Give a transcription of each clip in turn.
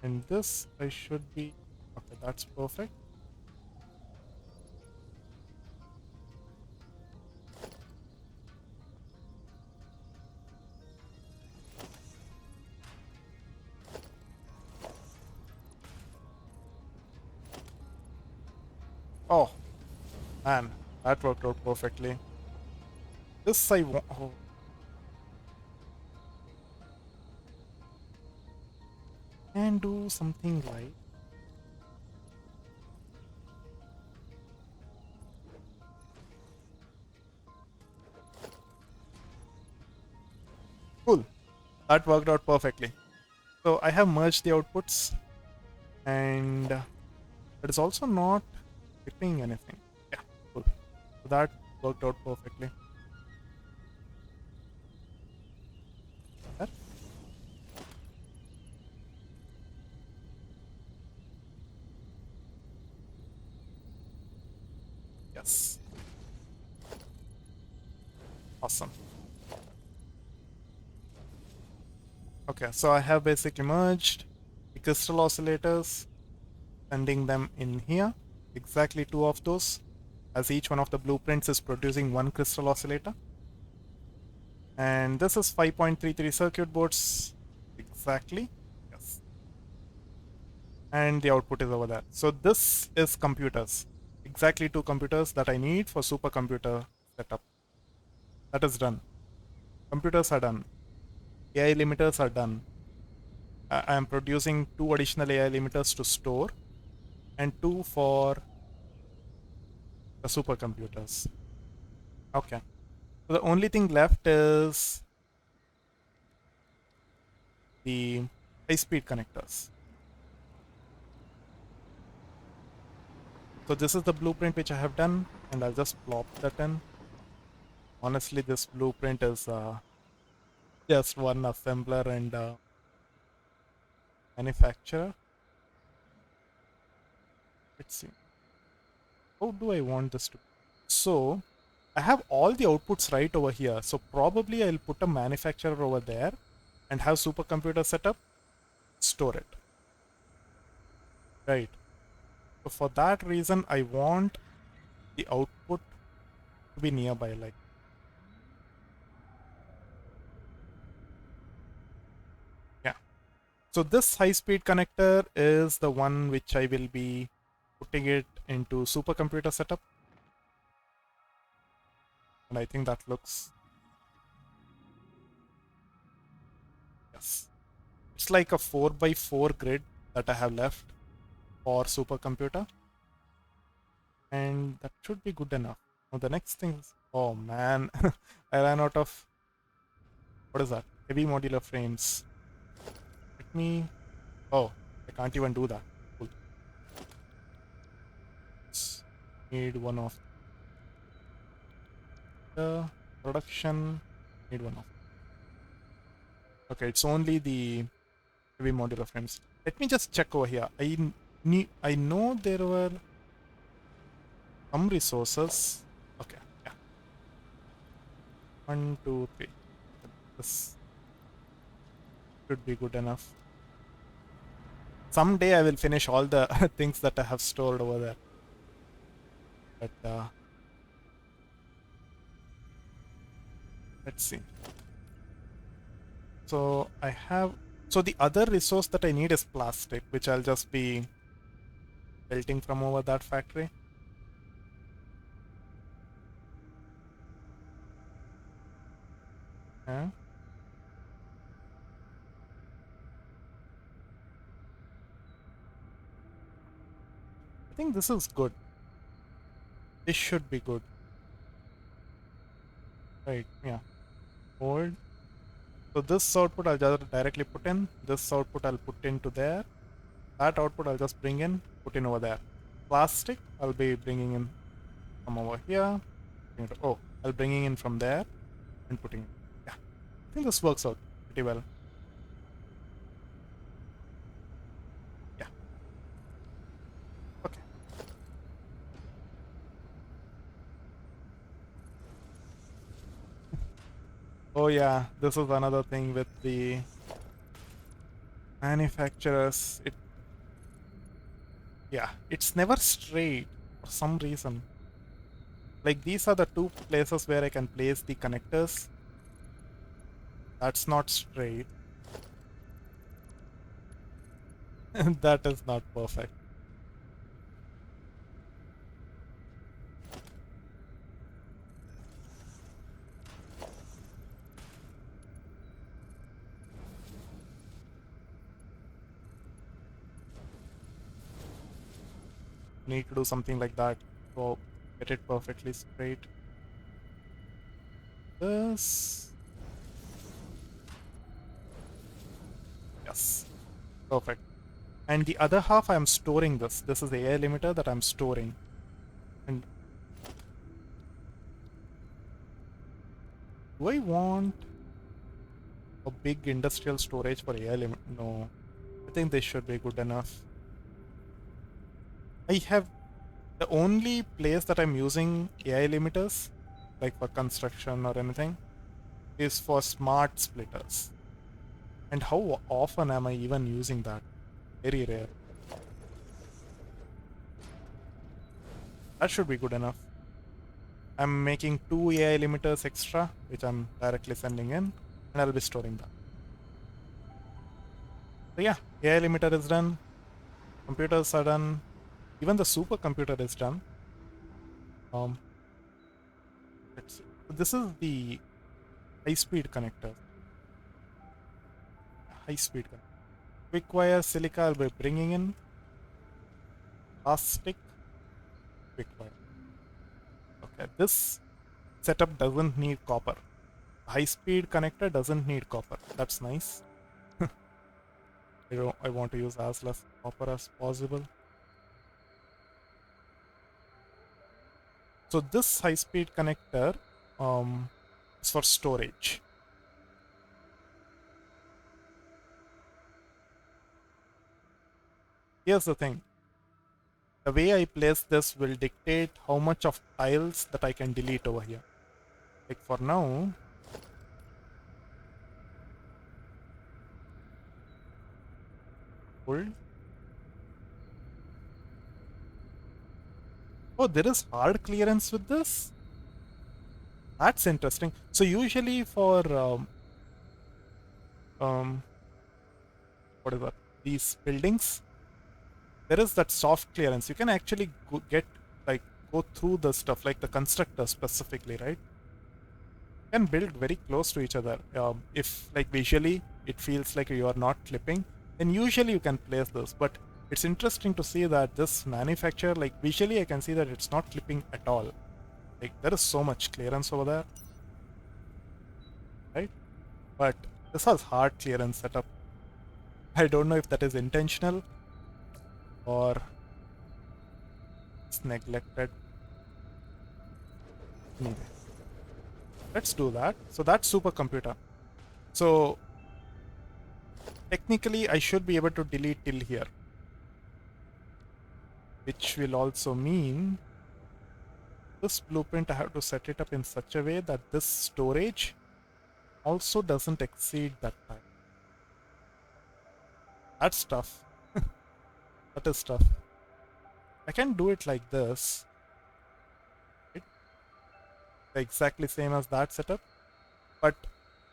And this I should be... Okay, that's perfect. Oh, man, that worked out perfectly. This I want... Oh, can do something like... Cool. That worked out perfectly. So I have merged the outputs, and it is also not hitting anything. Yeah, cool. So that worked out perfectly. There. Yes. Awesome. Okay, so I have basically merged the crystal oscillators, sending them in here. Exactly two of those, as each one of the blueprints is producing one crystal oscillator. And this is 5.33 circuit boards exactly. Yes. And the output is over there. So this is computers. Exactly two computers that I need for supercomputer setup. That is done. Computers are done. AI limiters are done. I am producing two additional AI limiters to store and two for the supercomputers. Okay. So the only thing left is the high-speed connectors. So this is the blueprint which I have done, and I'll just plop that in. Honestly, this blueprint is just one assembler and manufacturer. Let's see. How do I want this to be? So I have all the outputs right over here. So probably I'll put a manufacturer over there and have supercomputer set up, store it. Right. So for that reason, I want the output to be nearby. Like, yeah. So this high-speed connector is the one which I will be putting it into supercomputer setup. And I think that looks, yes. It's like a 4x4 grid that I have left for supercomputer. And that should be good enough. Now the next thing is, oh man, I ran out of, what is that? Heavy modular frames. Let me, oh, I can't even do that. Cool. Let's need one of the production, need one of, okay, it's only the heavy modular frames. Let me just check over here. I know there were some resources. Okay, yeah. 1, 2, 3. This should be good enough. Someday I will finish all the things that I have stored over there. But let's see. So I have, so the other resource that I need is plastic, which I'll just be belting from over that factory. Yeah. I think this is good. This should be good. Right, yeah. Hold. So this output I'll just directly put in. This output I'll put into there. That output I'll just bring in, put in over there. Plastic I'll be bringing in from over here. Oh, I'll bringing in from there and putting in. Yeah, I think this works out pretty well. Yeah, okay. Oh yeah, this is another thing with the Manufacturers, yeah, it's never straight for some reason. Like these are the two places where I can place the connectors. That's not straight. That is not perfect. Need to do something like that to get it perfectly straight. This, yes, perfect. And the other half, I'm storing this. This is the air limiter that I'm storing. And do I want a big industrial storage for air limit? No, I think this should be good enough. I have the only place that I'm using AI limiters, like for construction or anything, is for smart splitters. And how often am I even using that? Very rare. That should be good enough. I'm making two AI limiters extra, which I'm directly sending in, and I'll be storing that. So yeah, AI limiter is done, computers are done, even the supercomputer is done. Um, let's see. So this is the high-speed connector. High-speed connector. Quick wire silica I'll be bringing in. Fast stick, quick wire. Okay, this setup doesn't need copper. High-speed connector doesn't need copper. That's nice. I want to use as less copper as possible. So this high-speed connector is for storage. Here's the thing. The way I place this will dictate how much of tiles that I can delete over here. Like for now, hold. Oh, there is hard clearance with this? That's interesting. So usually for um what is that? These buildings, there is that soft clearance. You can actually go through the stuff like the constructor specifically, right? You can build very close to each other. If like visually it feels like you are not clipping, then usually you can place this. But it's interesting to see that this manufacturer, like visually, I can see that it's not clipping at all. Like there is so much clearance over there, right? But this has hard clearance setup. I don't know if that is intentional or it's neglected. Anyway, let's do that. So that's supercomputer. So technically, I should be able to delete till here, which will also mean this blueprint I have to set it up in such a way that this storage also doesn't exceed that time. That's tough. That is tough. I can do it like this, right? Exactly same as that setup, but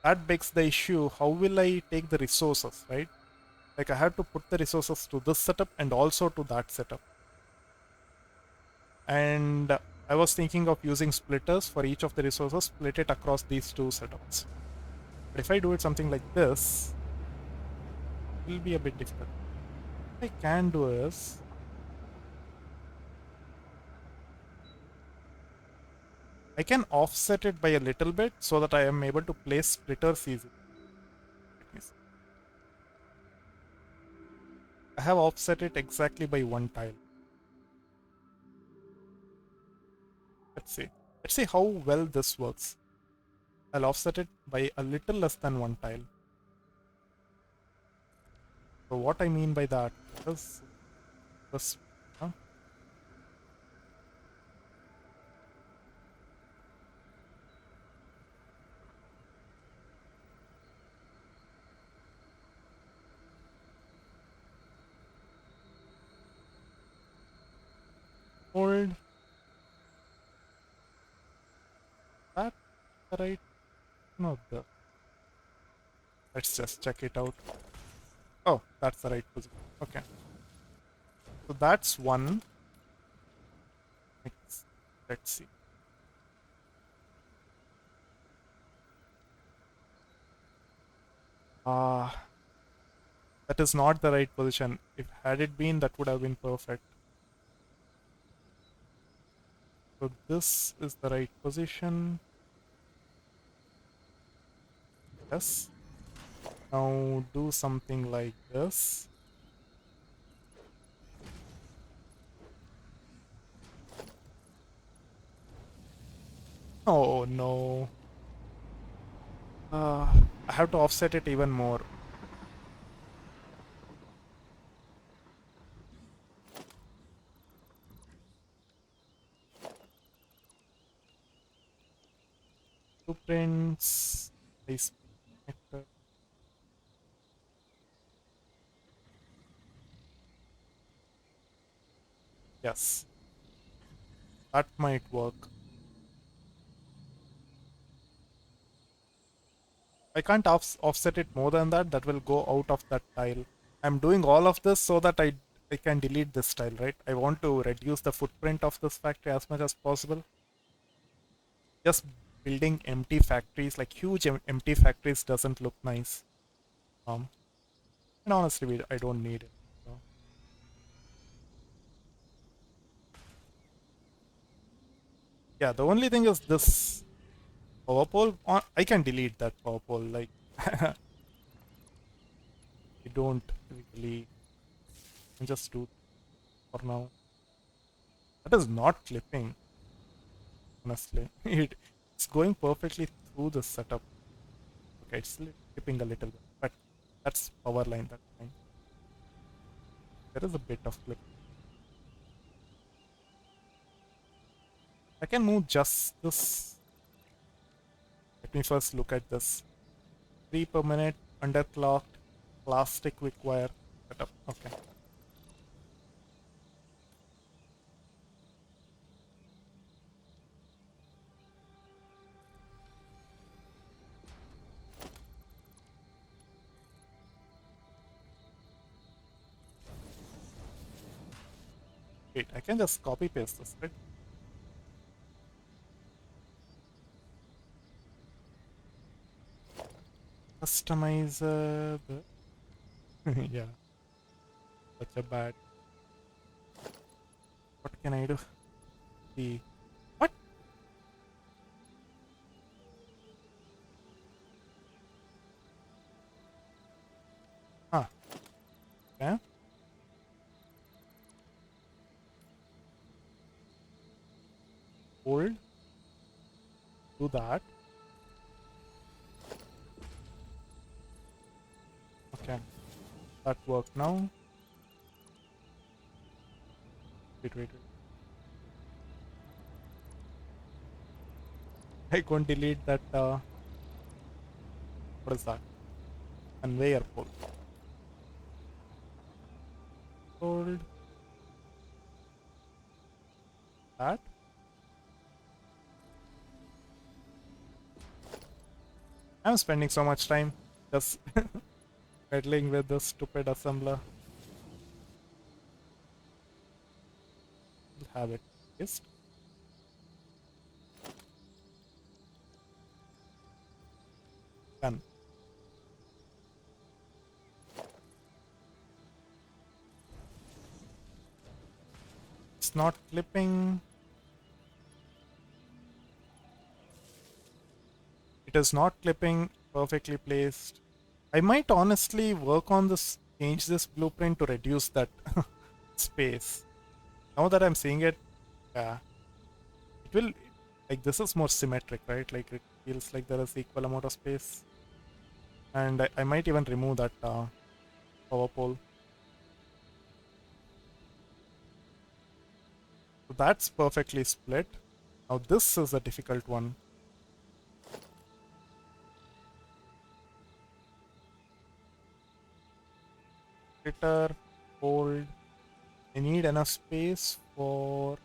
that begs the issue, how will I take the resources, right? Like I have to put the resources to this setup and also to that setup. And I was thinking of using splitters for each of the resources, split it across these two setups. But if I do it something like this, it will be a bit difficult. What I can do is I can offset it by a little bit so that I am able to place splitters easily. Let me see. I have offset it exactly by one tile. Let's see. Let's see how well this works. I'll offset it by a little less than one tile. So what I mean by that is this. Huh? Hold that right. No, let's just check it out. Oh, that's the right position. Okay, so that's one. Let's see. Ah, that is not the right position. If had it been, that would have been perfect. So this is the right position. Yes. Now do something like this. Oh no. I have to offset it even more. Blueprints. Nice connector. Yes, that might work. I can't offset it more than that. That will go out of that tile. I'm doing all of this so that I can delete this tile, right? I want to reduce the footprint of this factory as much as possible. Just building empty factories, like huge empty factories, doesn't look nice. Um, and honestly, I don't need it. So, yeah, the only thing is this power pole. I can delete that power pole. Like, I don't really. I just do for now. That is not clipping, honestly. It's going perfectly through the setup. Okay, it's clipping a little bit, but that's power line. That's fine. There is a bit of clip. I can move just this. Let me first look at this. 3 per minute, underclocked, plastic quick wire setup. Okay. Wait, I can just copy paste this, right? Customizer. Yeah, such a bad. What can I do? The what? Ah, okay. Hold. Do that. Okay, that worked now. Wait. I can't delete that. What is that? Conveyor pole. Hold that. I'm spending so much time just meddling with this stupid assembler. We'll have it. Yes, done. It's not clipping. It is not clipping. Perfectly placed. I might honestly work on this, change this blueprint to reduce that space. Now that I'm seeing it, yeah, it will, like, this is more symmetric, right? Like, it feels like there is equal amount of space. And I might even remove that power pole. So that's perfectly split. Now this is a difficult one. Splitter, hold. I need enough space for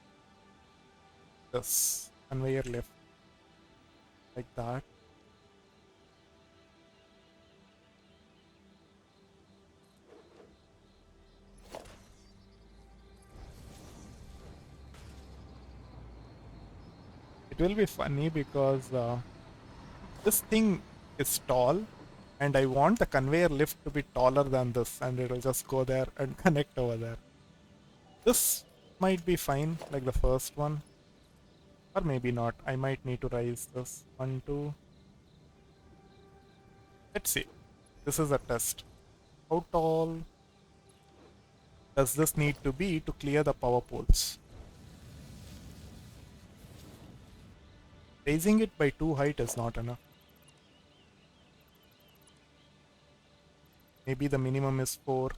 this conveyor lift like that. It will be funny because this thing is tall and I want the conveyor lift to be taller than this and it'll just go there and connect over there. This might be fine, like the first one, or maybe not. I might need to raise this. 1, 2. Let's see. This is a test. How tall does this need to be to clear the power poles? Raising it by 2 height is not enough. Maybe the minimum is 4.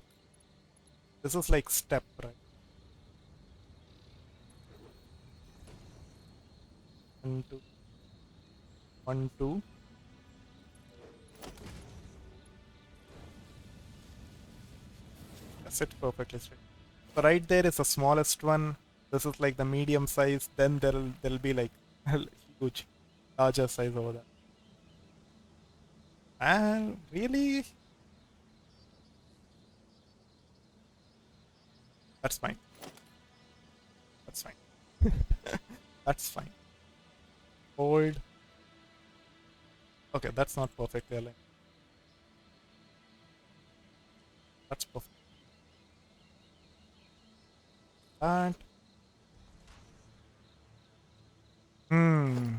This is like step, right? 1, 2, 1, 2. That's it perfectly straight. So right there is the smallest one. This is like the medium size. Then there'll be like huge, larger size over there. And really, that's fine. That's fine. That's fine. Hold. Okay, that's not perfectly aligned. That's perfect. And hmm.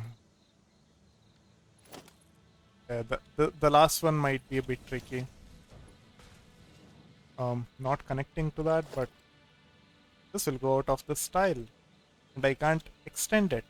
Yeah, the last one might be a bit tricky. Not connecting to that, but this will go out of the style, and I can't extend it.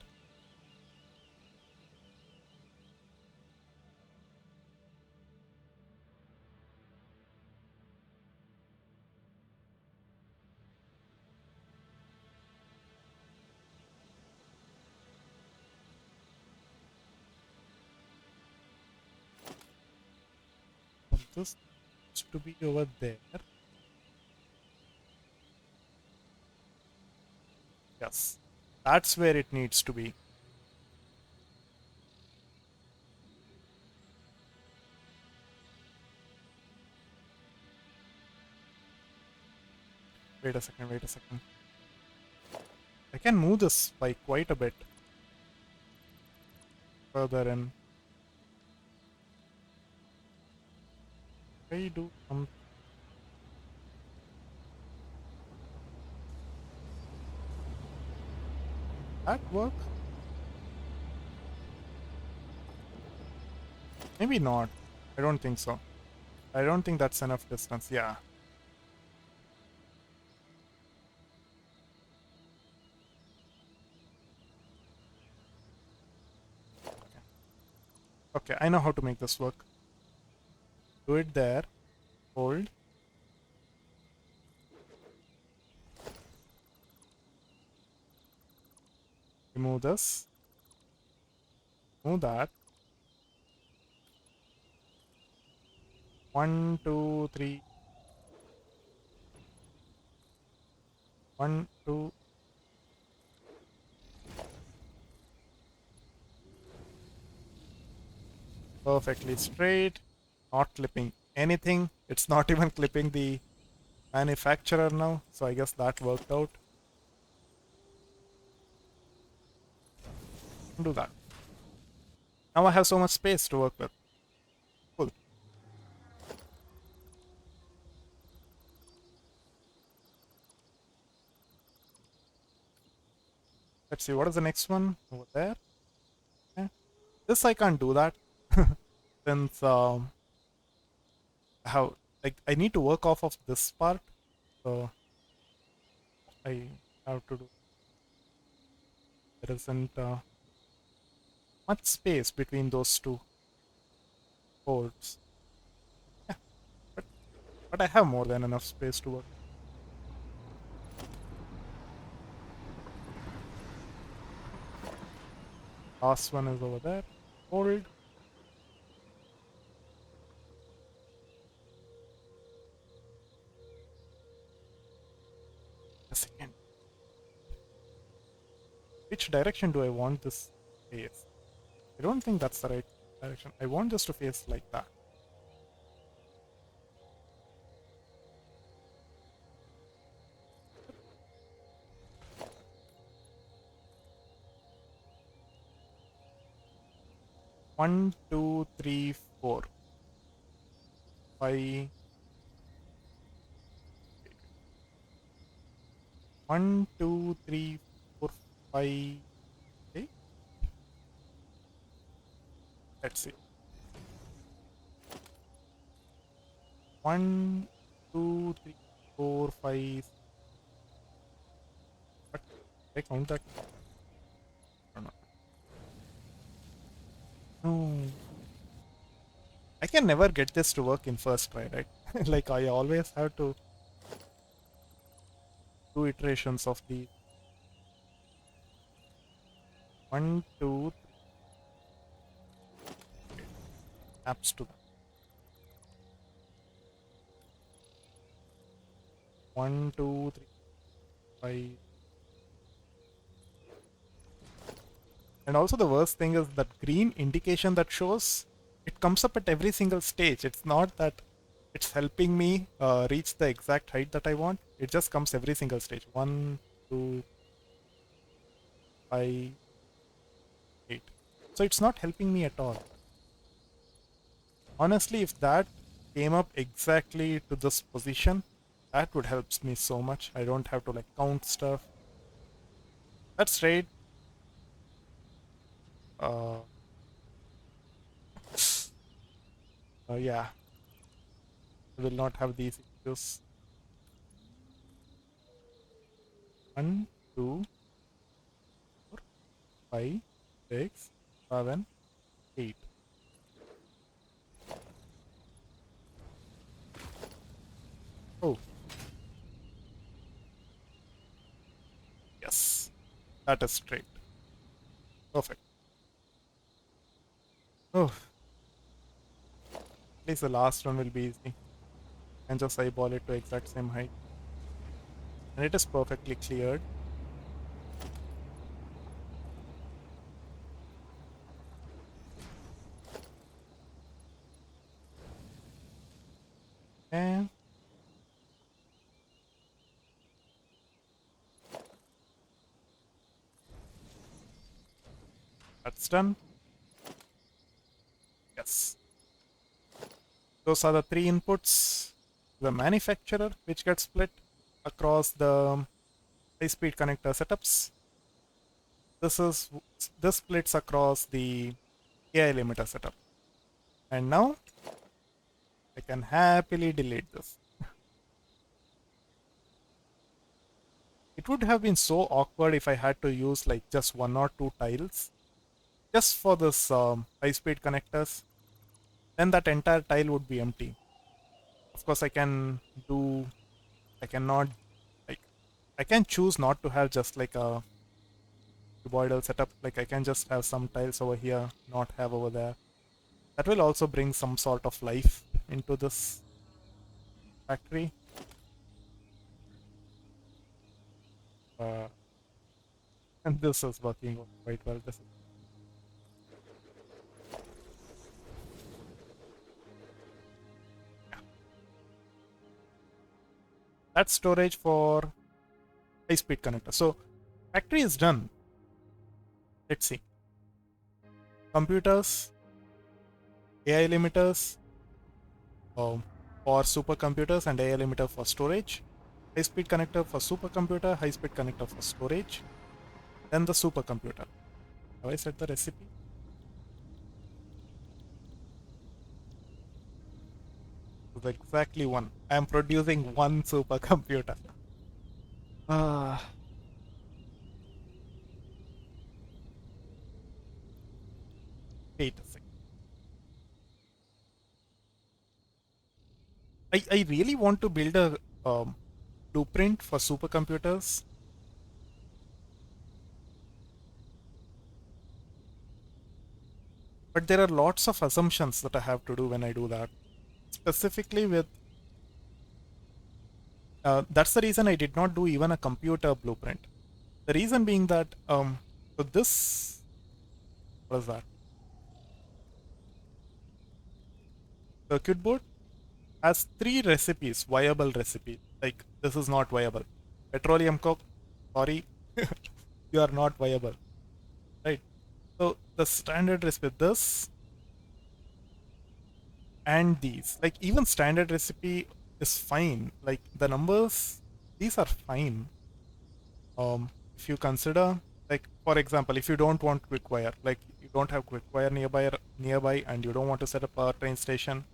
So this needs to be over there. Yes, that's where it needs to be. Wait a second, wait a second. I can move this by quite a bit further in. I do that work? Maybe not. I don't think so. I don't think that's enough distance. Yeah. Okay, I know how to make this work. Do it there. Hold. Remove this. Remove that. 1, 2, 3. 1, 2. Perfectly straight. Not clipping anything. It's not even clipping the manufacturer now. So I guess that worked out. Do that. Now I have so much space to work with. Cool. Let's see, what is the next one? Over there. Okay. This I can't do that. Since how like I need to work off of this part. So I have to do there isn't much space between those two boards. Yeah, but I have more than enough space to work. Last one is over there. Hold. A second. which direction do I want this to face? I don't think that's the right direction. I want this to face like that. One, two, three, four, five. One, two, three, four, five. Okay, let's see. One, two, three, four, five. What? Did I count that? Or not? No. I can never get this to work in first try, right? Like I always have to do iterations of the one, two, three apps to one, two, three, five. And also the worst thing is that green indication that shows it comes up at every single stage. It's not that it's helping me reach the exact height that I want. It just comes every single stage. One, two, five, eight. So it's not helping me at all. Honestly, if that came up exactly to this position, that would help me so much. I don't have to like count stuff. That's right. Uh, yeah, I will not have these issues. One, two, four, five, six, seven, eight. Oh, yes, that is straight. Perfect. Oh, at least the last one will be easy. And just eyeball it to exact same height. And it is perfectly cleared. And that's done. Yes. Those are the three inputs. The manufacturer, which gets split across the high-speed connector setups. This splits across the AI limiter setup. And now I can happily delete this. It would have been so awkward if I had to use like just one or two tiles just for this high-speed connectors. Then that entire tile would be empty. Of course, I cannot, like, I can choose not to have just like a cuboidal setup. Like I can just have some tiles over here, not have over there. That will also bring some sort of life into this factory. Uh, and this is working quite well. This is that's storage for high-speed connector. So factory is done. Let's see. Computers, AI limiters for supercomputers and AI limiter for storage. High-speed connector for supercomputer, high-speed connector for storage. Then the supercomputer. Have I set the recipe? It's exactly one. I am producing one supercomputer. Ah, wait a second. I really want to build a blueprint for supercomputers, but there are lots of assumptions that I have to do when I do that. Specifically with that's the reason I did not do even a computer blueprint. The reason being that So this, what is that? Circuit board has three recipes, viable recipes. Like this is not viable. Petroleum coke, sorry, you are not viable, right? So the standard recipe, this and these, like even standard recipe is fine. Like the numbers, these are fine. If you consider, like for example, if you don't want quick wire, like you don't have quick wire nearby, and you don't want to set up a train station,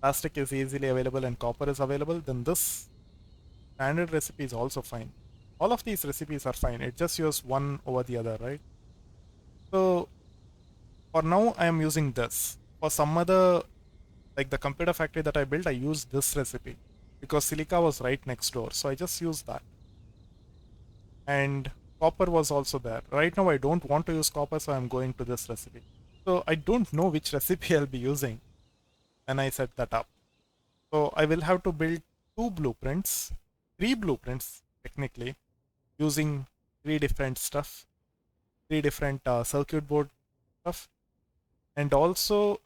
plastic is easily available and copper is available, then this standard recipe is also fine. All of these recipes are fine. It just use one over the other, right? So for now, I am using this. For some other, like the computer factory that I built, I used this recipe because silica was right next door. So I just used that. And copper was also there. Right now, I don't want to use copper, so I'm going to this recipe. So I don't know which recipe I'll be using when I set that up. So I will have to build three blueprints technically, using three different stuff, three different circuit board stuff, and also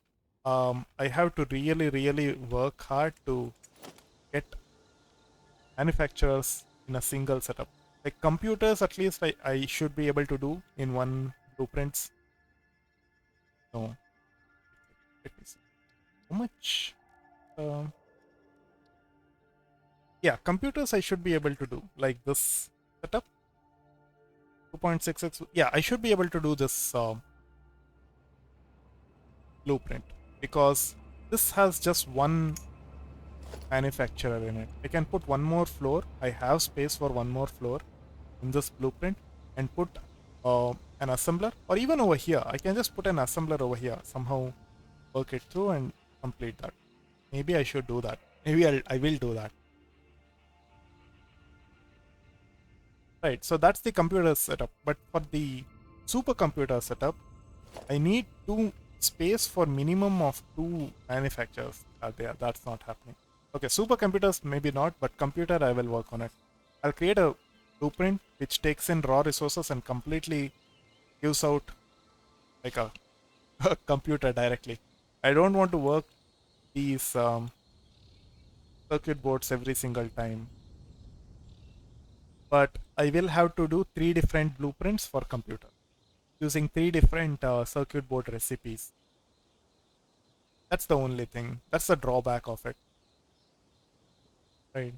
I have to really work hard to get manufacturers in a single setup. Like computers, at least I should be able to do in one blueprints. No, let me see. How much? Uh, yeah, computers I should be able to do like this setup. 2.66. Yeah, I should be able to do this blueprint because this has just one manufacturer in it. I can put one more floor. I have space for one more floor in this blueprint and put an assembler, or even over here. I can just put an assembler over here, somehow work it through and complete that. Maybe I should do that. Maybe I will do that. Right, so that's the computer setup. But for the supercomputer setup, I need two space for minimum of two manufacturers are there. That's not happening. Okay, supercomputers maybe not, but computer I will work on it. I'll create a blueprint which takes in raw resources and completely gives out like a computer directly. I don't want to work these circuit boards every single time, but I will have to do three different blueprints for computer using three different circuit board recipes. That's the only thing. That's the drawback of it, right?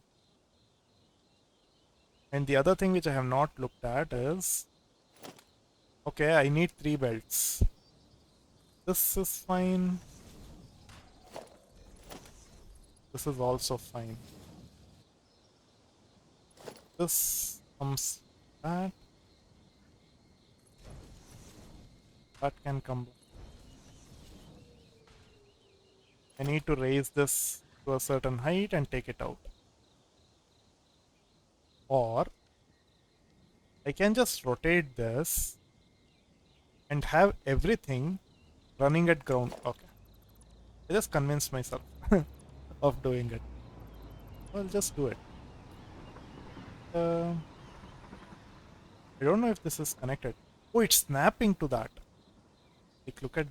And the other thing which I have not looked at is, okay, I need three belts. This is fine. This is also fine. This comes that. That can come. I need to raise this to a certain height and take it out. Or I can just rotate this and have everything running at ground. Okay. I just convinced myself of doing it. I'll just do it. Uh, I don't know if this is connected. Oh, it's snapping to that. Like, look at.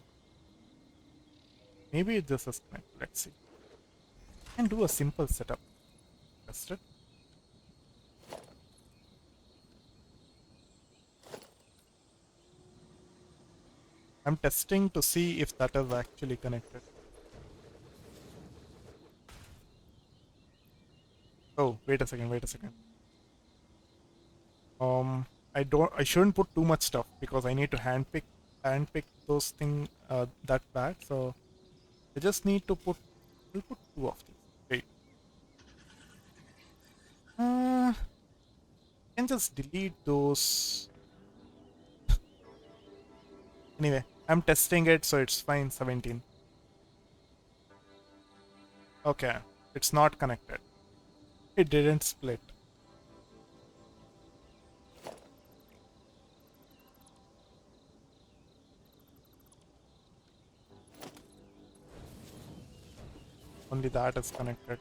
Maybe this is connected. Let's see. I can do a simple setup. Test it. I'm testing to see if that is actually connected. Oh, wait a second, wait a second. I shouldn't put too much stuff because I need to handpick those thing that bad. So I just need to put. We'll put two of these. Wait. I can just delete those. Anyway, I'm testing it, so it's fine. 17. Okay, it's not connected. It didn't split. Only that is connected.